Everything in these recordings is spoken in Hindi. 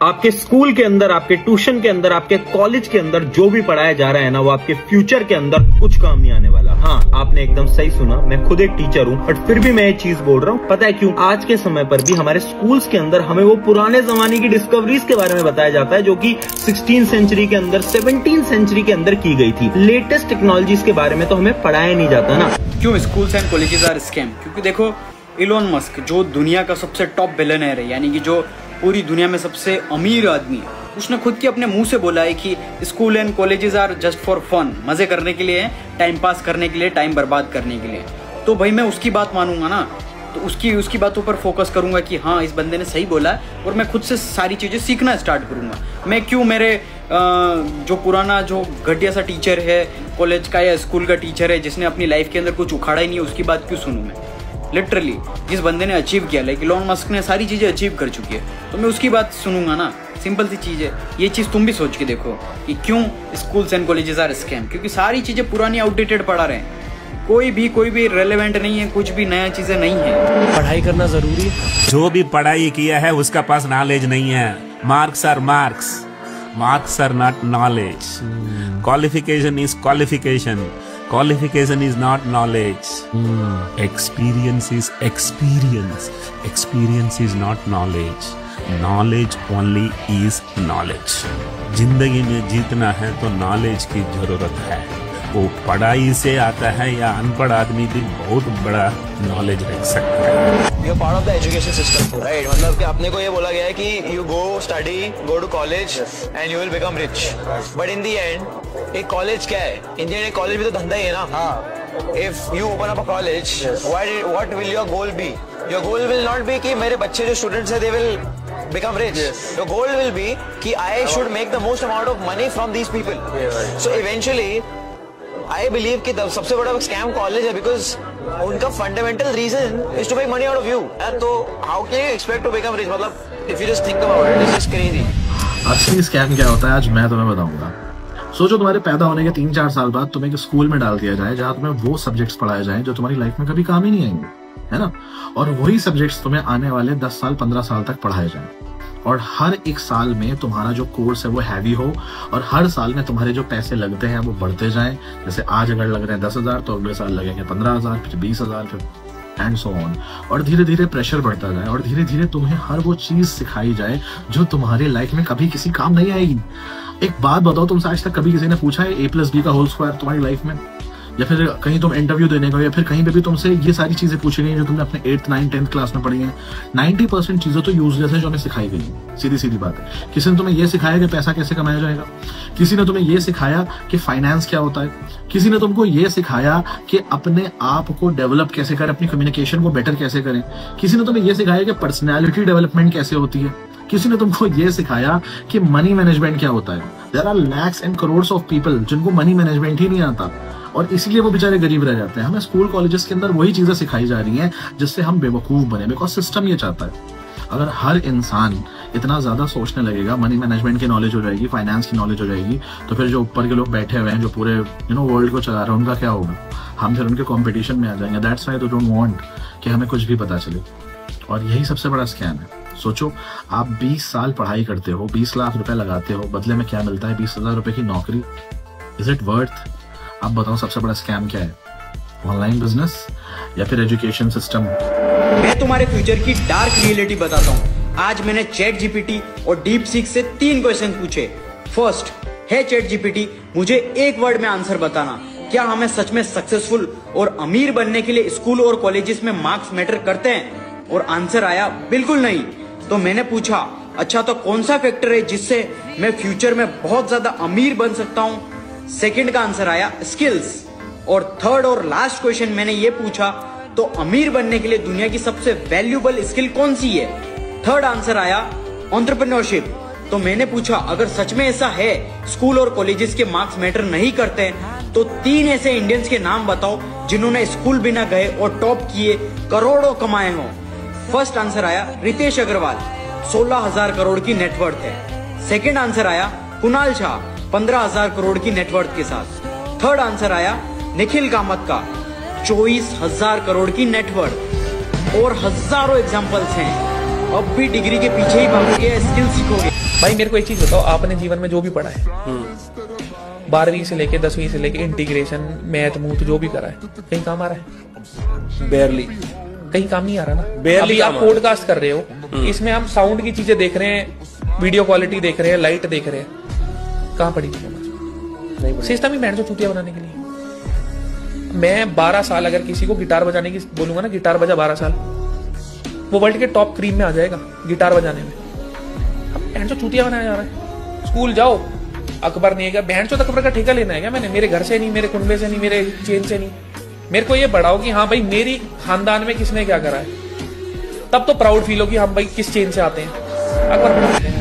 आपके स्कूल के अंदर, आपके ट्यूशन के अंदर, आपके कॉलेज के अंदर जो भी पढ़ाया जा रहा है ना, वो आपके फ्यूचर के अंदर कुछ काम नहीं आने वाला। हाँ, आपने एकदम सही सुना, मैं खुद एक टीचर हूँ, बट फिर भी मैं एक चीज बोल रहा हूँ। पता है क्यों? आज के समय पर भी हमारे स्कूल्स के अंदर हमें वो पुराने जमाने की डिस्कवरीज के बारे में बताया जाता है जो कि 16th सेंचुरी के अंदर, 17th सेंचुरी के अंदर की गई थी। लेटेस्ट टेक्नोलॉजीज के बारे में तो हमें पढ़ाया नहीं जाता ना। क्यों schools and colleges are scam? क्योंकि देखो, इलोन मस्क जो दुनिया का सबसे टॉप बिलियनर है, यानी कि जो पूरी दुनिया में सबसे अमीर आदमी है, उसने खुद के अपने मुंह से बोला है कि school and colleges are just for fun, मजे करने के लिए, टाइम पास करने के लिए, टाइम बर्बाद करने के लिए। तो भाई मैं उसकी बात मानूंगा ना, तो उसकी बातों पर फोकस करूंगा कि हाँ, इस बंदे ने सही बोला है, और मैं खुद से सारी चीजें सीखना स्टार्ट करूंगा। मैं क्यों मेरे जो पुराना जो घटिया सा टीचर है कॉलेज का या स्कूल का टीचर है, जिसने अपनी लाइफ के अंदर कुछ उखाड़ा ही नहीं है, उसकी बात क्यों सुनूं मैं? लिटरली जिस बंदे ने अचीव किया, लाइक इलोन मस्क ने सारी चीजें अचीव कर चुकी है, तो मैं उसकी बात सुनूंगा ना। सिंपल सी चीज है। ये चीज तुम भी सोच के देखो कि क्यों schools and colleges are scam. क्योंकि सारी चीजें पुरानी आउटडेटेड पढ़ा रहे हैं, कोई भी रेलेवेंट नहीं है, कुछ भी नया चीजें नहीं है। पढ़ाई करना जरूरी है। जो भी पढ़ाई किया है उसका पास नॉलेज नहीं है। Marks are marks, marks are not knowledge. Qualification is qualification, qualification is not knowledge. Experience is experience, experience is not knowledge. Knowledge only is knowledge. जिंदगी में जीतना है तो नॉलेज की जरूरत है। वो पढ़ाई से आता है या अनपढ़ आदमी भी बहुत बड़ा नॉलेज रख सकता है। You are part of the education system, right? मतलब कि अपने को ये बोला गया है कि you go study, go to college and you will become rich. But in the end एक कॉलेज क्या है? इन द एंड एक कॉलेज भी तो धंधा ही है ना। If you open up a college, what will your goal be? Your goal will not be कि मेरे बच्चे जो स्टूडेंट्स है they will become rich. Your goal will be कि I should make the most amount of money from these people. So eventually I believe कि सबसे बड़ा scam कॉलेज है, because उनका fundamental reason is to make money out of you. तो how can you expect to become rich? मतलब if you just think about it, it's just crazy. असली स्कैम क्या होता है आज मैं तुम्हें बताऊंगा। सोचो तुम्हारे पैदा होने के 3-4 साल बाद तुम्हें एक स्कूल में डाल दिया जाए जहां तुम्हें वो सब्जेक्ट्स पढ़ाए जाएं जो तुम्हारी लाइफ में कभी काम ही नहीं आएंगे, है ना? और वही सब्जेक्ट्स तुम्हें आने वाले 10 साल 15 साल तक पढ़ाए जाएं, और हर एक साल में तुम्हारा जो कोर्स है वो हैवी हो, और हर साल में तुम्हारे जो पैसे लगते हैं वो बढ़ते जाएं। जैसे आज अगर लग रहे हैं 10,000 तो अगले साल लगेंगे 15,000, फिर 20,000, फिर एंड सो ऑन। और धीरे धीरे प्रेशर बढ़ता जाए, और धीरे धीरे तुम्हें हर वो चीज सिखाई जाए जो तुम्हारी लाइफ में कभी किसी काम नहीं आएगी। एक बात बताओ, तुमसे आज तक कभी किसी ने पूछा है a+b का होल स्क्वायर तुम्हारी लाइफ में? या फिर कहीं तुम इंटरव्यू देने गए या फिर कहीं पे भी तुमसे ये सारी चीजें पूछी गई जो तुमने अपने 8th, 9th, 10th क्लास में पढ़ी हैं? 90% चीजें तो यूजलेस है जो हमें सिखाई गई है। सीधी सीधी बात है। किसी ने तुम्हें ये सिखाया कि पैसा कैसे कमाया जाएगा, किसी ने तुम्हें ये सिखाया कि फाइनेंस क्या होता है, किसी ने तुमको ये सिखाया कि अपने आप को डेवलप कैसे करें, अपनी कम्युनिकेशन को बेटर कैसे करें, किसी ने तुम्हें ये सिखाया कि पर्सनैलिटी डेवलपमेंट कैसे होती है, किसी ने तुमको ये सिखाया कि मनी मैनेजमेंट क्या होता है। There are lakhs and crores of people जिनको मनी मैनेजमेंट ही नहीं आता, और इसीलिए वो बेचारे गरीब रह जाते हैं। हमें स्कूल कॉलेजेस के अंदर वही चीजें सिखाई जा रही हैं जिससे हम बेवकूफ बने, बिकॉज सिस्टम ये चाहता है। अगर हर इंसान इतना ज्यादा सोचने लगेगा, मनी मैनेजमेंट की नॉलेज हो जाएगी, फाइनेंस की नॉलेज हो जाएगी, तो फिर जो ऊपर के लोग बैठे हुए हैं जो पूरे वर्ल्ड को चला रहे हैं, उनका क्या होगा? हम फिर उनके कॉम्पिटिशन में आ जाएंगे। That's why they don't want कि हमें कुछ भी पता चले, और यही सबसे बड़ा स्कैम है। सोचो, आप 20 साल पढ़ाई करते हो, 20 लाख रुपए लगाते हो, बदले में क्या मिलता है? 20,000 रुपए की नौकरी। Is it worth? अब बताओ सबसे बड़ा स्कैम क्या है? ऑनलाइन बिजनेस या फिर एजुकेशन सिस्टम? मैं तुम्हारे फ्यूचर की डार्क रियलिटी बताता हूँ। आज मैंने चैट जीपीटी और डीप सीक से 3 क्वेश्चन पूछे। फर्स्ट, है चैट जीपीटी, मुझे एक वर्ड में आंसर बताना, क्या हमें सच में सक्सेसफुल और अमीर बनने के लिए स्कूल और कॉलेजेस में मार्क्स मैटर करते हैं? और आंसर आया बिल्कुल नहीं। तो मैंने पूछा, अच्छा तो कौन सा फैक्टर है जिससे मैं फ्यूचर में बहुत ज्यादा अमीर बन सकता हूँ? सेकंड का आंसर आया स्किल्स। और थर्ड और लास्ट क्वेश्चन मैंने ये पूछा, तो अमीर बनने के लिए दुनिया की सबसे वैल्यूएबल स्किल कौन सी है? थर्ड आंसर आया एंटरप्रेन्योरशिप। तो मैंने पूछा, अगर सच में ऐसा है, स्कूल और कॉलेजेस के मार्क्स मैटर नहीं करते, तो 3 ऐसे इंडियंस के नाम बताओ जिन्होंने स्कूल बिना गए और टॉप किए करोड़ों कमाए हो। फर्स्ट आंसर आया रितेश अग्रवाल, 16,000 करोड़ की नेटवर्थ है। सेकंड आंसर आया कुणाल झा, 15,000 करोड़ की नेटवर्थ के साथ। थर्ड आंसर आया निखिल कामत का, 24,000 करोड़ की नेटवर्थ। और हजारों एग्जांपल्स हैं। अब भी डिग्री के पीछे ही भागोगे, स्किल सीखोगे। भाई मेरे को एक चीज बताओ, आपने जीवन में जो भी पढ़ा है 12वीं से लेके 10वीं से लेके इंटीग्रेशन मैथ मूथ जो भी करा है, कहीं काम आ रहा है? बेयरली, कहीं काम नहीं आ रहा ना। Barely अभी आप पॉडकास्ट कर रहे हो, इसमें हम साउंड की चीजें देख रहे हैं, वीडियो क्वालिटी देख रहे हैं, लाइट देख रहे हैं, कहाँ पड़ी सिस्टम ही बैंड जो चूतिया बनाने के लिए। मैं 12 साल अगर किसी को गिटार बजाने की बोलूंगा ना, गिटार बजा 12 साल, वो वर्ल्ड के टॉप क्रीम में आ जाएगा गिटार बजाने में। बैंड जो चूतिया बनाया जा रहा है। स्कूल जाओ, अकबर नहीं है क्या? बैंड चो अकबर का ठेका लेना है क्या मैंने? मेरे घर से नहीं, मेरे कुनबे से नहीं, मेरे चेन से नहीं। मेरे को ये बढ़ाओ कि हाँ भाई मेरी खानदान में किसने क्या करा है, तब तो प्राउड फील हो कि हम भाई किस चेन से आते हैं। अकबर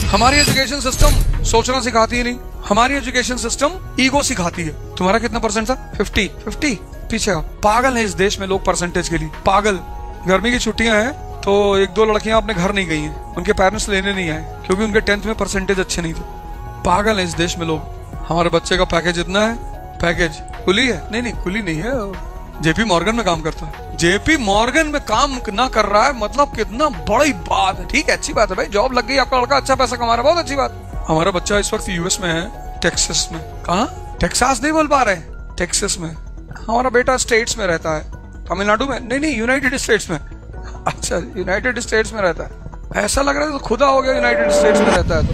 हमारी एजुकेशन सिस्टम सोचना सिखाती है नहीं, हमारी एजुकेशन सिस्टम ईगो सिखाती है। तुम्हारा कितना परसेंट था? 50 पीछे आओ। पागल है इस देश में लोग परसेंटेज के लिए, पागल। गर्मी की छुट्टियां हैं तो 1-2 लड़कियां अपने घर नहीं गई हैं, उनके पेरेंट्स लेने नहीं आए क्योंकि उनके 10th में परसेंटेज अच्छे नहीं थे। पागल है इस देश में लोग। हमारे बच्चे का पैकेज इतना है, पैकेज कुली है? नहीं कुली नहीं है, जेपी मॉर्गन में काम करता है। जेपी मॉर्गन में काम ना कर रहा है मतलब कितना बड़ी बात है। ठीक है, अच्छी बात है भाई, जॉब लग गई, आपका लड़का अच्छा पैसा कमा रहा है, बहुत अच्छी बात। हमारा बच्चा इस वक्त यूएस में है, टेक्सास में। कहाँ? टेक्सास नहीं बोल पा रहे, टेक्सास में। हमारा बेटा स्टेट्स में रहता है, तमिलनाडु में नहीं, यूनाइटेड स्टेट्स में। अच्छा, यूनाइटेड स्टेट्स में रहता है। ऐसा लग रहा है तो खुदा हो गया यूनाइटेड स्टेट्स में रहता है। तो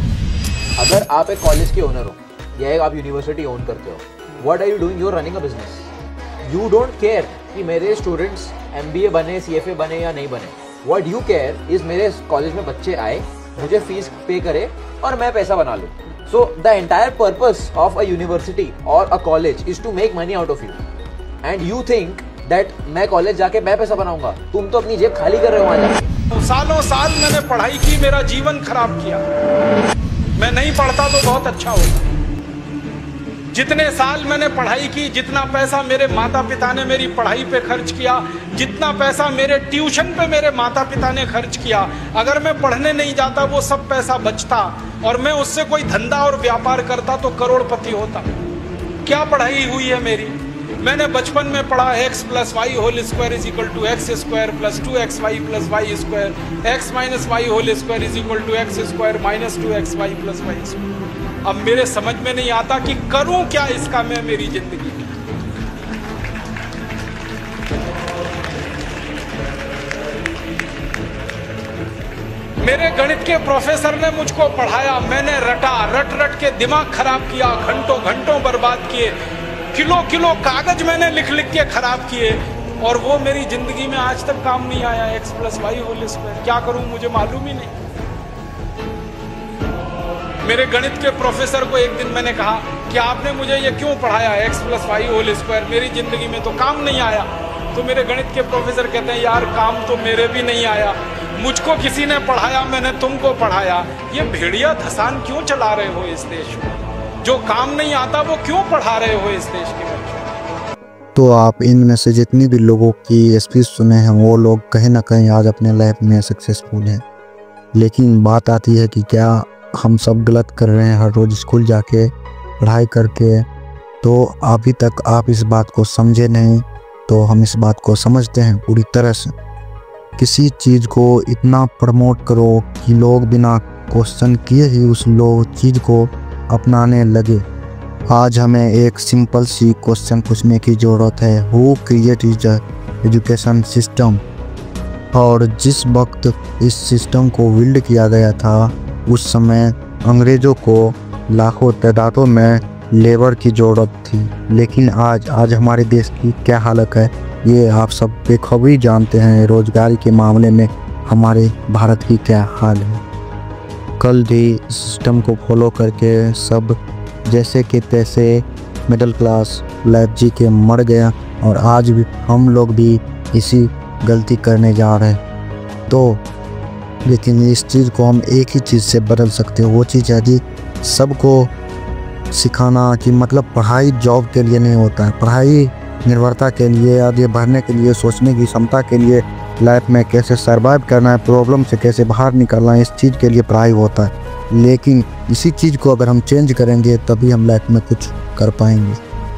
अगर आप एक कॉलेज के ओनर हो या एक आप यूनिवर्सिटी ओन करते हो, what are you doing? You are running a business. You don't care कि मेरे स्टूडेंट्स MBA बने, CFA बने या नहीं बने। व्हाट यू केयर इज मेरे कॉलेज में बच्चे आए, मुझे फीस पे करे और मैं पैसा बना लूं। So the entire purpose of a university और a college is to make money out of you, and you think that मैं कॉलेज जाके मैं पैसा बनाऊंगा। तुम तो अपनी जेब खाली कर रहे हो वहां जाके। सालों साल मैंने पढ़ाई की, मेरा जीवन खराब किया। मैं नहीं पढ़ता तो बहुत अच्छा होता। जितने साल मैंने पढ़ाई की, जितना पैसा मेरे माता पिता ने मेरी पढ़ाई पे खर्च किया, जितना पैसा मेरे ट्यूशन पे मेरे माता पिता ने खर्च किया, अगर मैं पढ़ने नहीं जाता वो सब पैसा बचता और मैं उससे कोई धंधा और व्यापार करता तो करोड़पति होता। क्या पढ़ाई हुई है मेरी? मैंने बचपन में पढ़ा x + y whole square is equal to x square plus 2xy plus y square, x minus y whole square is equal to x square minus 2xy plus y square. अब मेरे समझ में नहीं आता कि करूं क्या इसका मैं मेरी जिंदगी में। मेरे गणित के प्रोफेसर ने मुझको पढ़ाया, मैंने रट के दिमाग खराब किया, घंटों बर्बाद किए, किलो कागज मैंने लिख के खराब किए और वो मेरी जिंदगी में आज तक काम नहीं आया। x + y होल स्क्वायर क्या करूं मुझे मालूम ही नहीं। मेरे गणित के प्रोफेसर को एक दिन मैंने कहा कि आपने मुझे ये क्यों पढ़ाया x + y होल स्क्वायर, मेरी जिंदगी में तो काम नहीं आया। तो मेरे गणित के प्रोफेसर कहते हैं यार काम तो मेरे भी नहीं आया, मुझको किसी ने पढ़ाया, मैंने तुमको पढ़ाया। ये भेड़िया धसान क्यों चला रहे हो इस देश में? जो काम नहीं आता वो क्यों पढ़ा रहे हो इस देश के बच्चों? तो आप इनमें से जितनी भी लोगों की स्पीच सुने हैं वो लोग कहीं ना कहीं आज अपने लाइफ में सक्सेसफुल हैं, लेकिन बात आती है कि क्या हम सब गलत कर रहे हैं हर रोज़ स्कूल जाके पढ़ाई करके? तो अभी तक आप इस बात को समझे नहीं, तो हम इस बात को समझते हैं पूरी तरह से। किसी चीज़ को इतना प्रमोट करो कि लोग बिना क्वेश्चन किए ही उस चीज़ को अपनाने लगे। आज हमें एक सिंपल सी क्वेश्चन पूछने की ज़रूरत है, who created the education system? और जिस वक्त इस सिस्टम को बिल्ड किया गया था उस समय अंग्रेज़ों को लाखों तादादों में लेबर की ज़रूरत थी, लेकिन आज हमारे देश की क्या हालत है ये आप सब बेखबरी जानते हैं। रोजगारी के मामले में हमारे भारत की क्या हाल है। कल भी सिस्टम को फॉलो करके सब जैसे कि तैसे मिडिल क्लास लाइफ जी के मर गया और आज भी हम लोग भी इसी गलती करने जा रहे हैं। तो लेकिन इस चीज़ को हम एक ही चीज़ से बदल सकते हैं, वो चीज़ है जी सबको सिखाना कि मतलब पढ़ाई जॉब के लिए नहीं होता है, पढ़ाई निर्भरता के लिए, आगे बढ़ने के लिए, सोचने की क्षमता के लिए, लाइफ में कैसे सरवाइव करना है, प्रॉब्लम से कैसे बाहर निकलना है, इस चीज़ के लिए पढ़ाई होता है। लेकिन इसी चीज़ को अगर हम चेंज करेंगे तभी हम लाइफ में कुछ कर पाएंगे।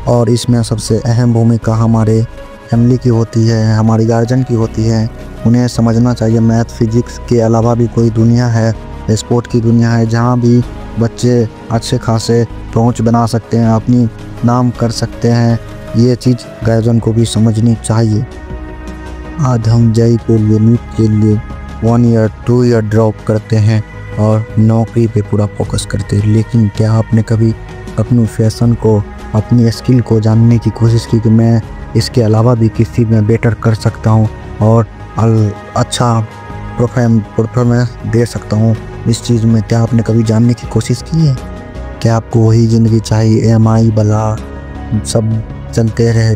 और इसमें सबसे अहम भूमिका हमारे फैमिली की होती है, हमारी गार्जियन की होती है। उन्हें समझना चाहिए मैथ फिजिक्स के अलावा भी कोई दुनिया है स्पोर्ट की दुनिया है जहाँ भी बच्चे अच्छे खासे पहुँच बना सकते हैं, अपनी नाम कर सकते हैं। ये चीज़ गार्जियन को भी समझनी चाहिए। आज हम जेईई के लिए, नीट के लिए 1 ईयर 2 ईयर ड्रॉप करते हैं और नौकरी पे पूरा फोकस करते हैं, लेकिन क्या आपने कभी अपनी फैशन को, अपनी स्किल को जानने की कोशिश की कि मैं इसके अलावा भी किसी में बेटर कर सकता हूँ और अच्छा परफॉर्मेंस दे सकता हूँ इस चीज़ में? क्या आपने कभी जानने की कोशिश की है? क्या आपको वही ज़िंदगी चाहिए EMI वाला, सब चलते रहे,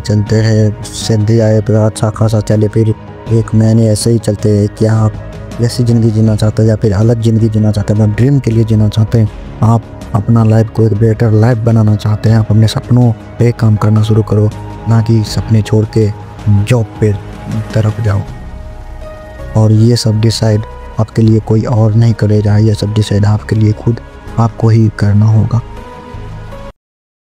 सैलरी आए फिर अच्छा खासा चले, फिर 1 महीने ऐसे ही चलते रहे? क्या आप वैसी ज़िंदगी जीना चाहते हैं या फिर अलग ज़िंदगी जीना चाहते हैं? अपना ड्रीम के लिए जीना चाहते हैं? आप अपना लाइफ को एक बेटर लाइफ बनाना चाहते हैं? आप अपने सपनों पे काम करना शुरू करो, ना कि सपने छोड़ के जॉब पे तरफ जाओ। और ये सब डिसाइड आपके लिए कोई और नहीं करेगा, ये सब डिसाइड आपके लिए खुद आपको ही करना होगा।